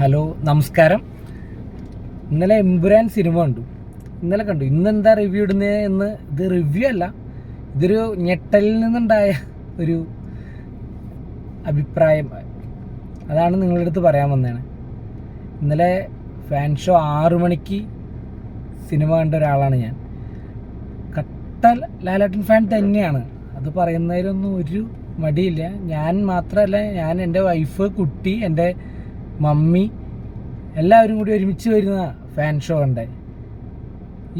Hello, നമസ്കാരം. ഇന്നലെ Empuraan cinema കണ്ടു. ഇന്നെന്താ റിവ്യൂ ഇടുന്നത് എന്ന്. ഇത് റിവ്യൂ അല്ല, ഇതൊരു ഞെട്ടലിൽ നിന്നുണ്ടായ ഒരു അഭിപ്രായം. അതാണ് നിങ്ങളുടെ അടുത്ത് പറയാൻ വന്നതാണ്. ഇന്നലെ ഫാൻ ഷോ 6 മണിക്ക് സിനിമ കണ്ട ഒരാളാണ് ഞാൻ. കട്ട ലാലേട്ടൻ ഫാൻ തന്നെയാണ്. അത് പറയുന്നതിലൊന്നും ഒരു മടിയില്ല. ഞാൻ മാത്രമല്ല, ഞാൻ എൻ്റെ വൈഫ്, കുട്ടി, എൻ്റെ മമ്മി എല്ലാവരും കൂടി ഒരുമിച്ച് വരുന്ന ഫാൻ ഷോ ഉണ്ട്.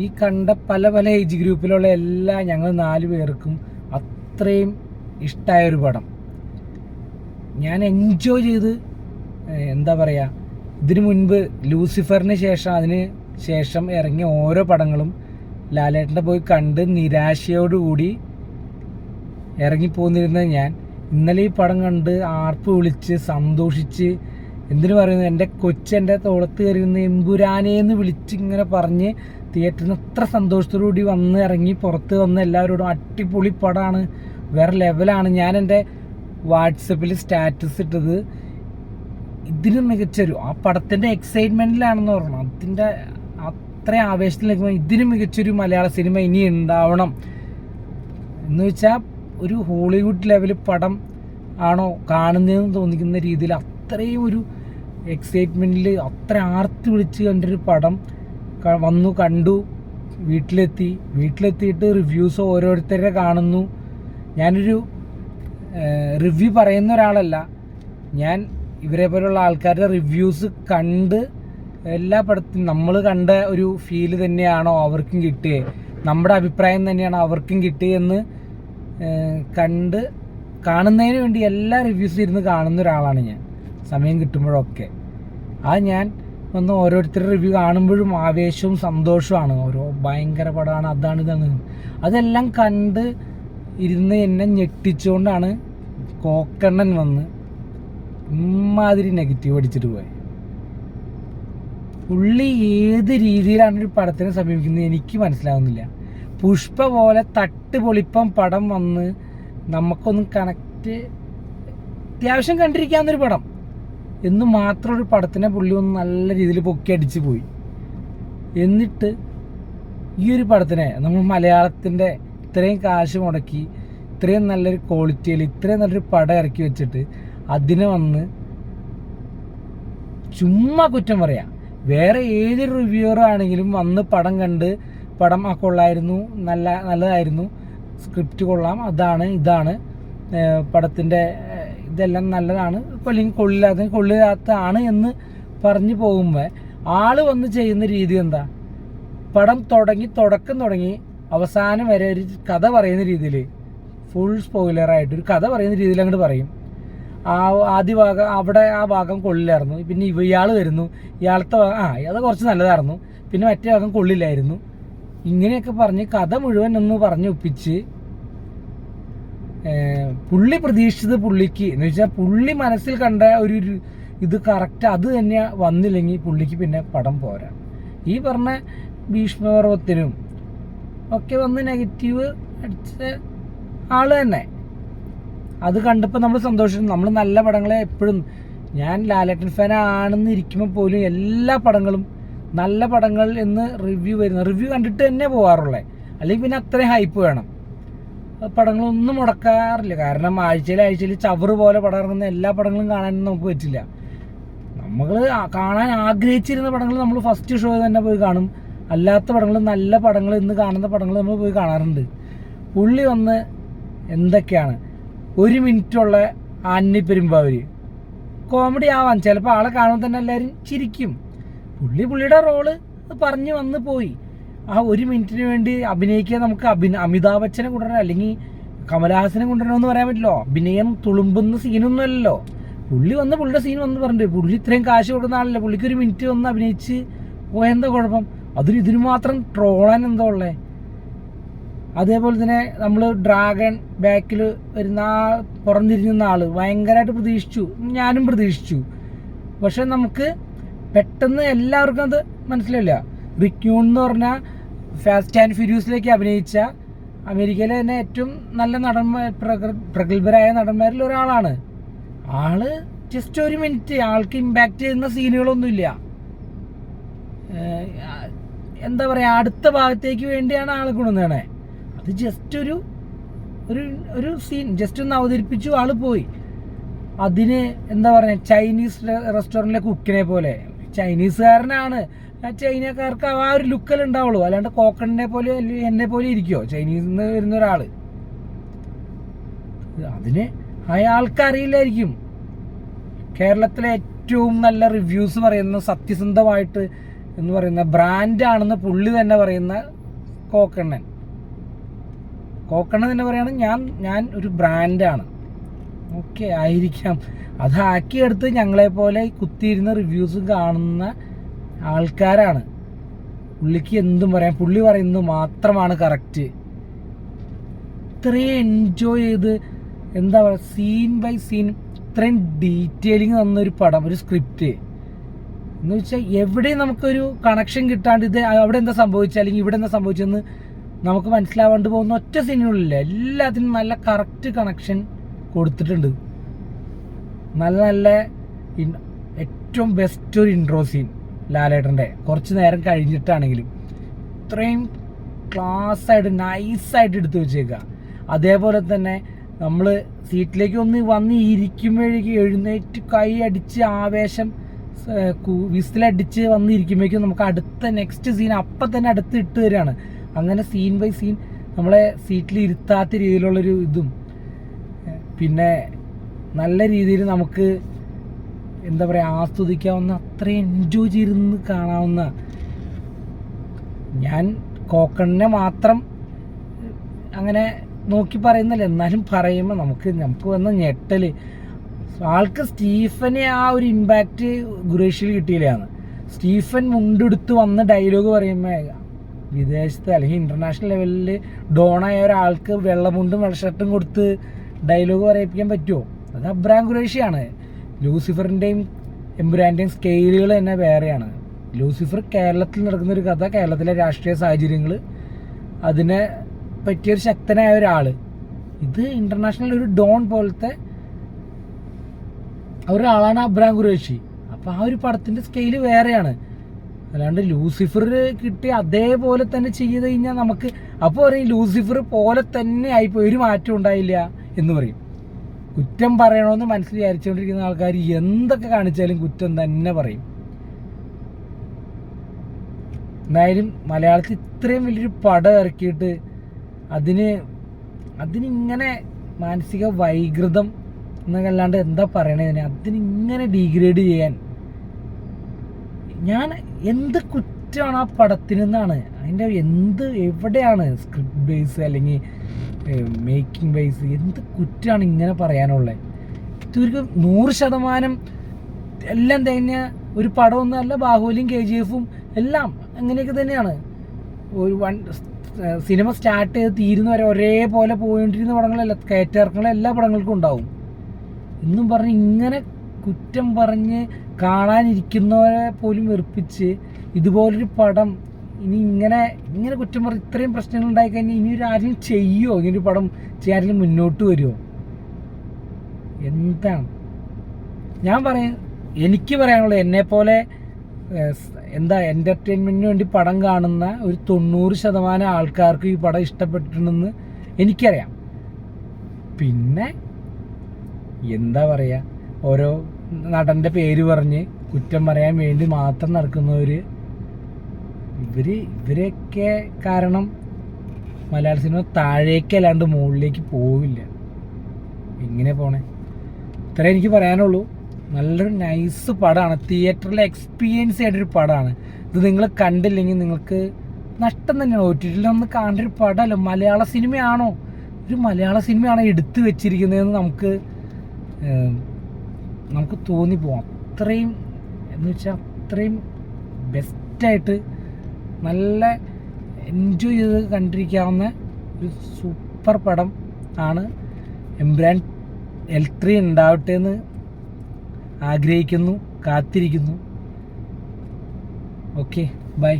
ഈ കണ്ട പല പല ഏജ് ഗ്രൂപ്പിലുള്ള ഞങ്ങൾ 4 പേർക്കും അത്രയും ഇഷ്ടമായൊരു പടം. ഞാൻ എൻജോയ് ചെയ്ത്, എന്താ പറയുക, ഇതിനു മുൻപ് ലൂസിഫറിന് ശേഷം അതിന് ശേഷം ഇറങ്ങിയ ഓരോ പടങ്ങളും ലാലേട്ടൻ്റെ പോയി കണ്ട് നിരാശയോടുകൂടി ഇറങ്ങിപ്പോന്നിരുന്നത് ഞാൻ ഇന്നലെ ഈ പടം കണ്ട് ആർപ്പ് വിളിച്ച് സന്തോഷിച്ച്, എന്തിനു പറയുന്നു, എൻ്റെ കൊച്ചെൻ്റെ തോളത്ത് കയറിയുന്ന എമ്പുരാനേന്ന് വിളിച്ച് ഇങ്ങനെ പറഞ്ഞ് തിയേറ്ററിൽ നിന്ന് അത്ര സന്തോഷത്തോടുകൂടി വന്ന് ഇറങ്ങി പുറത്ത് വന്ന് എല്ലാവരോടും അടിപൊളി പടമാണ്, വേറെ ലെവലാണ്. ഞാൻ എൻ്റെ വാട്സപ്പിൽ സ്റ്റാറ്റസ് ഇട്ടത് ഇതിന് മികച്ചൊരു, ആ പടത്തിൻ്റെ എക്സൈറ്റ്മെൻറ്റിലാണെന്ന് പറഞ്ഞു. അതിൻ്റെ അത്രയും ആവേശത്തിലേക്ക് ഇതിന് മികച്ചൊരു മലയാള സിനിമ ഇനി ഉണ്ടാവണം എന്ന് വെച്ചാൽ ഒരു ഹോളിവുഡ് ലെവൽ പടം ആണോ കാണുന്നതെന്ന് തോന്നിക്കുന്ന രീതിയിൽ അത്രയും ഒരു എക്സൈറ്റ്മെൻറ്റിൽ അത്ര ആർത്തി വിളിച്ച് കണ്ടൊരു പടം വന്നു കണ്ടു. വീട്ടിലെത്തിയിട്ട് റിവ്യൂസ് ഓരോരുത്തരെ കാണുന്നു. ഞാനൊരു റിവ്യൂ പറയുന്ന ഒരാളല്ല. ഞാൻ ഇവരെ പോലുള്ള ആൾക്കാരുടെ റിവ്യൂസ് കണ്ട് എല്ലാ പടത്തിനും നമ്മൾ കണ്ട ഒരു ഫീല് തന്നെയാണോ അവർക്കും കിട്ടിയത്, നമ്മുടെ അഭിപ്രായം തന്നെയാണോ അവർക്കും കിട്ടിയെന്ന് കാണുന്നതിന് വേണ്ടി എല്ലാ റിവ്യൂസും ഇരുന്ന് കാണുന്ന ഒരാളാണ് ഞാൻ, സമയം കിട്ടുമ്പോഴൊക്കെ. ഞാൻ വന്ന് ഓരോരുത്തരുടെ റിവ്യൂ കാണുമ്പോഴും ആവേശവും സന്തോഷവുമാണ്. ഓരോ ഭയങ്കര പടമാണ്, അതാണ് ഇതാണ്, അതെല്ലാം കണ്ട് ഇരുന്ന് എന്നെ ഞെട്ടിച്ചുകൊണ്ടാണ് കോക്കണ്ണൻ വന്ന് ഇമ്മാതിരി നെഗറ്റീവ് അടിച്ചിട്ട് പോയത്. പുള്ളി ഏത് രീതിയിലാണ് ഒരു പടത്തിനെ സമീപിക്കുന്നത് എനിക്ക് മനസ്സിലാവുന്നില്ല. പുഷ്പ പോലെ തട്ടുപൊളിപ്പം പടം വന്ന് നമുക്കൊന്നും കണക്റ്റ് അത്യാവശ്യം കണ്ടിരിക്കാവുന്നൊരു പടം എന്ന് മാത്രം ഒരു പടത്തിനെ പുള്ളി ഒന്ന് നല്ല രീതിയിൽ പൊക്കി അടിച്ച് പോയി. എന്നിട്ട് ഈ ഒരു പടത്തിനെ നമ്മൾ മലയാളത്തിൻ്റെ ഇത്രയും കാശ് മുടക്കി ഇത്രയും നല്ലൊരു ക്വാളിറ്റിയിൽ ഇത്രയും നല്ലൊരു പടം ഇറക്കി വെച്ചിട്ട് അതിനെ വന്ന് ചുമ്മാ കുറ്റം പറയാം. വേറെ ഏതൊരു റിവ്യൂവർ ആണെങ്കിലും വന്ന് പടം കണ്ട് പടം കൊള്ളായിരുന്നു, നല്ലതായിരുന്നു, സ്ക്രിപ്റ്റ് കൊള്ളാം, അതാണ് ഇതാണ്, പടത്തിൻ്റെ ഇതെല്ലാം നല്ലതാണ്, അല്ലെങ്കിൽ കൊള്ളില്ലാത്തതാണ് എന്ന് പറഞ്ഞു പോകുമ്പോൾ ആള് വന്ന് ചെയ്യുന്ന രീതി എന്താ, പടം തുടക്കം തുടങ്ങി അവസാനം വരെ ഒരു കഥ പറയുന്ന രീതിയിൽ, ഫുൾ സ്പോയിലറായിട്ട് ഒരു കഥ പറയുന്ന രീതിയിൽ അങ്ങോട്ട് പറയും. ആദ്യ ഭാഗം അവിടെ ആ ഭാഗം കൊള്ളില്ലായിരുന്നു, പിന്നെ ഇയാൾ വരുന്നു, ഇയാളത്തെ അത് കുറച്ച് നല്ലതായിരുന്നു, പിന്നെ മറ്റേ ഭാഗം കൊള്ളില്ലായിരുന്നു, ഇങ്ങനെയൊക്കെ പറഞ്ഞ് കഥ മുഴുവൻ ഒന്ന് പറഞ്ഞ് ഒപ്പിച്ച് പുള്ളി പ്രതീക്ഷിച്ചത് പുള്ളിക്ക് എന്ന് വെച്ചാൽ പുള്ളി മനസ്സിൽ കണ്ട ഒരു ഇത് കറക്റ്റ് അത് തന്നെ വന്നില്ലെങ്കിൽ പുള്ളിക്ക് പിന്നെ പടം പോരാ. ഈ പറഞ്ഞ ഭീഷ്മപർവത്തിനും ഒക്കെ വന്ന് നെഗറ്റീവ് അടിച്ച ആള് തന്നെ. അത് കണ്ടപ്പോൾ നമ്മൾ സന്തോഷിച്ചു. നമ്മൾ നല്ല പടങ്ങളെ എപ്പോഴും, ഞാൻ ലാലേട്ടൻ ഫാൻ ആണെന്ന് ഇരിക്കുമ്പോൾ പോലും എല്ലാ പടങ്ങളും നല്ല പടങ്ങൾ എന്ന് റിവ്യൂ കണ്ടിട്ട് തന്നെ പോകാറുള്ളത്. അല്ലെങ്കിൽ പിന്നെ അത്രയും ഹൈപ്പ് വേണം. പടങ്ങളൊന്നും മുടക്കാറില്ല. കാരണം ആഴ്ചയിൽ ചവറ് പോലെ പടം ഇറങ്ങുന്ന എല്ലാ പടങ്ങളും കാണാനൊന്നും നമുക്ക് പറ്റില്ല. നമ്മൾ കാണാൻ ആഗ്രഹിച്ചിരുന്ന പടങ്ങൾ നമ്മൾ ഫസ്റ്റ് ഷോ തന്നെ പോയി കാണും. അല്ലാത്ത പടങ്ങൾ, നല്ല പടങ്ങൾ, ഇന്ന് കാണുന്ന പടങ്ങൾ നമ്മൾ പോയി കാണാറുണ്ട്. പുള്ളി വന്ന് എന്തൊക്കെയാണ് 1 മിനിറ്റുള്ള ആന്നി പെരുമ്പാവൂര് കോമഡി ആവാൻ ചിലപ്പോൾ ആളെ കാണുമ്പോൾ തന്നെ എല്ലാവരും ചിരിക്കും. പുള്ളിയുടെ റോള് പറഞ്ഞ് വന്ന് പോയി. ആ 1 മിനിറ്റിന് വേണ്ടി അഭിനയിക്കാൻ നമുക്ക് അമിതാഭ് ബച്ചനെ കൊണ്ടുവരണം, അല്ലെങ്കിൽ കമലഹാസനെ കൊണ്ടുവരണമെന്ന് പറയാൻ പറ്റില്ലോ. അഭിനയം തുളുമ്പുന്ന സീനൊന്നും അല്ലല്ലോ. പുള്ളി വന്ന് പുള്ളിയുടെ സീൻ വന്ന് പറഞ്ഞിട്ട്, പുള്ളി ഇത്രയും കാശ് കൊടുക്കുന്ന ആളല്ലേ, പുള്ളിക്ക് 1 മിനിറ്റ് വന്ന് അഭിനയിച്ച് പോയെന്താ കുഴപ്പം? ഇതിനു മാത്രം ട്രോളാൻ എന്താ ഉള്ളത്? അതേപോലെ തന്നെ നമ്മൾ ഡ്രാഗൺ ബാക്കിൽ വരുന്ന പുറംതിരിഞ്ഞുന്ന ആള് ഭയങ്കരമായിട്ട് പ്രതീക്ഷിച്ചു, ഞാനും പ്രതീക്ഷിച്ചു. പക്ഷെ നമുക്ക് പെട്ടെന്ന് എല്ലാവർക്കും അത് മനസ്സിലായില്ല. റിക്യൂൺ എന്ന് പറഞ്ഞാൽ ഫാസ്റ്റ് ആൻഡ് ഫ്യൂരിയസിലേക്ക് അഭിനയിച്ച അമേരിക്കയിലെ തന്നെ ഏറ്റവും നല്ല പ്രഗത്ഭരായ നടന്മാരിൽ ഒരാളാണ്. ആള് ജസ്റ്റ് 1 മിനിറ്റ് ആൾക്ക് ഇമ്പാക്റ്റ് ചെയ്യുന്ന സീനുകളൊന്നുമില്ല. എന്താ പറയുക, അടുത്ത ഭാഗത്തേക്ക് വേണ്ടിയാണ് ആൾ കൊണ്ടുവന്നേ. അത് ജസ്റ്റ് ഒരു സീൻ ജസ്റ്റ് ഒന്ന് അവതരിപ്പിച്ചു, ആള് പോയി. അതിന് എന്താ പറയുക, ചൈനീസ് റെസ്റ്റോറൻറ്റിലെ കുക്കിനെ പോലെ, ചൈനീസുകാരനാണ്, ചൈനക്കാർക്ക് ആ ഒരു ലുക്കല്ലേ ഉണ്ടാവുള്ളൂ. അല്ലാണ്ട് കോക്കണിനെ പോലെ എന്നെ പോലെ ഇരിക്കുമോ ചൈനീസിൽ നിന്ന് വരുന്ന ഒരാൾ? അതിന് അയാൾക്ക് അറിയില്ലായിരിക്കും. കേരളത്തിലെ ഏറ്റവും നല്ല റിവ്യൂസ് പറയുന്ന, സത്യസന്ധമായിട്ട് എന്ന് പറയുന്ന ബ്രാൻഡാണെന്ന് പുള്ളി തന്നെ പറയുന്ന കോക്കണ്ണൻ തന്നെ പറയാണ്, ഞാൻ ഒരു ബ്രാൻഡാണ്. ഓക്കെ, ആയിരിക്കാം. അതാക്കിയെടുത്ത് ഞങ്ങളെപ്പോലെ കുത്തിയിരുന്ന റിവ്യൂസ് കാണുന്ന ആൾക്കാരാണ്. പുള്ളിക്ക് എന്തും പറയാം, പുള്ളി പറയുന്നത് മാത്രമാണ് കറക്റ്റ്. ഇത്രയും എൻജോയ് ചെയ്ത്, എന്താ പറയുക, സീൻ ബൈ സീൻ ഇത്രയും ഡീറ്റെയിലിങ് തന്നൊരു പടം, ഒരു സ്ക്രിപ്റ്റ് എന്ന് വെച്ചാൽ എവിടെയും നമുക്കൊരു കണക്ഷൻ കിട്ടാണ്ട്, ഇത് അവിടെ എന്താ സംഭവിച്ചത് അല്ലെങ്കിൽ ഇവിടെ എന്താ സംഭവിച്ചതെന്ന് നമുക്ക് മനസ്സിലാവാണ്ട് പോകുന്ന ഒറ്റ സീനുകളില്ല. എല്ലാത്തിനും നല്ല കറക്റ്റ് കണക്ഷൻ കൊടുത്തിട്ടുണ്ട്. നല്ല ഏറ്റവും ബെസ്റ്റ് ഒരു ഇൻട്രോ സീൻ ലാലേട്ടൻ്റെ, കുറച്ച് നേരം കഴിഞ്ഞിട്ടാണെങ്കിലും ഇത്രയും ക്ലാസ്സായിട്ട് നൈസായിട്ട് എടുത്തു വെച്ചേക്കുക. അതേപോലെ തന്നെ നമ്മൾ സീറ്റിലേക്ക് വന്ന് ഇരിക്കുമ്പോഴേക്കും എഴുന്നേറ്റ് കൈ അടിച്ച് ആവേശം വിസിലടിച്ച് വന്നിരിക്കുമ്പോഴേക്കും നമുക്ക് അടുത്ത നെക്സ്റ്റ് സീൻ അപ്പം തന്നെ അടുത്ത് ഇട്ട് തരികയാണ്. അങ്ങനെ സീൻ ബൈ സീൻ നമ്മളെ സീറ്റിൽ ഇരുത്താത്ത രീതിയിലുള്ളൊരു ഇതും, പിന്നെ നല്ല രീതിയിൽ നമുക്ക് എന്താ പറയുക, ആസ്വദിക്കാവുന്ന, അത്രയും എൻജോയ് ചെയ്തിരുന്ന് കാണാവുന്ന. ഞാൻ കോക്കണിനെ മാത്രം അങ്ങനെ നോക്കി പറയുന്നില്ല, എന്നാലും പറയുമ്പോൾ നമുക്ക് വന്ന ഞെട്ടല്. ആൾക്ക് സ്റ്റീഫനെ ആ ഒരു ഇമ്പാക്റ്റ് ഖുറേഷിൽ കിട്ടിയില്ലാണ്. സ്റ്റീഫൻ മുണ്ടെടുത്ത് വന്ന് ഡയലോഗ് പറയുമ്പോൾ വിദേശത്ത് അല്ലെങ്കിൽ ഇൻ്റർനാഷണൽ ലെവലിൽ ഡോണായ ഒരാൾക്ക് വെള്ളമുണ്ടും വെള്ളഷർട്ടും കൊടുത്ത് ഡയലോഗ് പറയിപ്പിക്കാൻ പറ്റുമോ? അത് അബ്രാം ഖുറേഷിയാണ്. ലൂസിഫറിൻ്റെയും എമ്പുരാൻ്റെയും സ്കെയിലുകൾ തന്നെ വേറെയാണ്. ലൂസിഫർ കേരളത്തിൽ നടക്കുന്ന ഒരു കഥ, കേരളത്തിലെ രാഷ്ട്രീയ സാഹചര്യങ്ങൾ, അതിനെ പറ്റിയൊരു ശക്തനായ ഒരാൾ. ഇത് ഇൻ്റർനാഷണൽ ഒരു ഡോൺ പോലത്തെ ഒരാളാണ് അബ്രാം ഖുറേഷി. അപ്പോൾ ആ ഒരു പടത്തിൻ്റെ സ്കെയില് വേറെയാണ്. അല്ലാണ്ട് ലൂസിഫർ കിട്ടി അതേപോലെ തന്നെ ചെയ്ത് കഴിഞ്ഞാൽ നമുക്ക് അപ്പോൾ പറയും ലൂസിഫർ പോലെ തന്നെ ആയിപ്പോയി, ഒരു മാറ്റം ഉണ്ടായില്ല എന്ന് പറയും. കുറ്റം പറയണമെന്ന് മനസ്സിൽ വിചാരിച്ചുകൊണ്ടിരിക്കുന്ന ആൾക്കാർ എന്തൊക്കെ കാണിച്ചാലും കുറ്റം തന്നെ പറയും. എന്തായാലും മലയാളത്തിൽ ഇത്രയും വലിയൊരു പടം ഇറക്കിയിട്ട് അതിനിങ്ങനെ മാനസിക വൈകൃതം എന്നൊക്കെ അല്ലാണ്ട് എന്താ പറയണതിന്, അതിനിങ്ങനെ ഡീഗ്രേഡ് ചെയ്യാൻ ഞാൻ എന്ത് കുറ്റമാണ് ആ പടത്തിനെന്നാണ്. അതിൻ്റെ എവിടെയാണ് സ്ക്രിപ്റ്റ് ബേസ് അല്ലെങ്കിൽ മേക്കിംഗ് ബേസ്, എന്ത് കുറ്റമാണ് ഇങ്ങനെ പറയാനുള്ളത്? ഇതൊരു 100% എല്ലാം തേഞ്ഞ ഒരു പടമൊന്നും അല്ല. ബാഹുബലിയും KGF എല്ലാം അങ്ങനെയൊക്കെ തന്നെയാണ്. ഒരു സിനിമ സ്റ്റാർട്ട് ചെയ്ത് തീരുന്ന വരെ ഒരേപോലെ പോയിട്ടിരുന്ന പടങ്ങളല്ല, കയറ്റിറക്കങ്ങളെ എല്ലാ പടങ്ങൾക്കും ഉണ്ടാവും. എന്നും പറഞ്ഞ് ഇങ്ങനെ കുറ്റം പറഞ്ഞ് കാണാനിരിക്കുന്നവരെ പോലും വെറുപ്പിച്ച് ഇതുപോലൊരു പടം ഇനി ഇങ്ങനെ കുറ്റം പറഞ്ഞ് ഇത്രയും പ്രശ്നങ്ങൾ ഉണ്ടായിക്കഴിഞ്ഞാൽ ഇനി ആരെങ്കിലും ചെയ്യുമോ? ഇങ്ങനൊരു പടം ചെയ്യാൻ മുന്നോട്ട് വരുമോ? എന്താണ് എനിക്ക് പറയാനുള്ളത്, എന്നെപ്പോലെ എൻ്റർടൈൻമെൻറ്റിന് വേണ്ടി പടം കാണുന്ന ഒരു 90% ആൾക്കാർക്ക് ഈ പടം ഇഷ്ടപ്പെട്ടിട്ടുണ്ടെന്ന് എനിക്കറിയാം. പിന്നെ എന്താ പറയുക, ഓരോ നടൻ്റെ പേര് പറഞ്ഞ് കുറ്റം പറയാൻ വേണ്ടി മാത്രം നടക്കുന്നവർ, ഇവരൊക്കെ കാരണം മലയാള സിനിമ താഴേക്കല്ലാണ്ട് മുകളിലേക്ക് പോവില്ല. എങ്ങനെ പോണേ? ഇത്രേ എനിക്ക് പറയാനുള്ളൂ. നല്ലൊരു നൈസ് പടമാണ്, തിയേറ്ററിലെ എക്സ്പീരിയൻസ് ആയിട്ടൊരു പടമാണ്. ഇത് നിങ്ങൾ കണ്ടില്ലെങ്കിൽ നിങ്ങൾക്ക് നഷ്ടം തന്നെയാണ്. OTT ഒന്ന് കാണേണ്ട ഒരു പടമല്ല. മലയാള സിനിമയാണോ, ഒരു മലയാള സിനിമയാണോ എടുത്തു വെച്ചിരിക്കുന്നതെന്ന് നമുക്ക് തോന്നിപ്പോവാം. അത്രയും എന്ന് വെച്ചാൽ അത്രയും ബെസ്റ്റായിട്ട് നല്ല എൻജോയ് ചെയ്ത് കണ്ടിരിക്കാവുന്ന ഒരു സൂപ്പർ പടം ആണ്. എമ്പുരാൻ L3 ഉണ്ടാവട്ടെ എന്ന് ആഗ്രഹിക്കുന്നു, കാത്തിരിക്കുന്നു. Okay, by.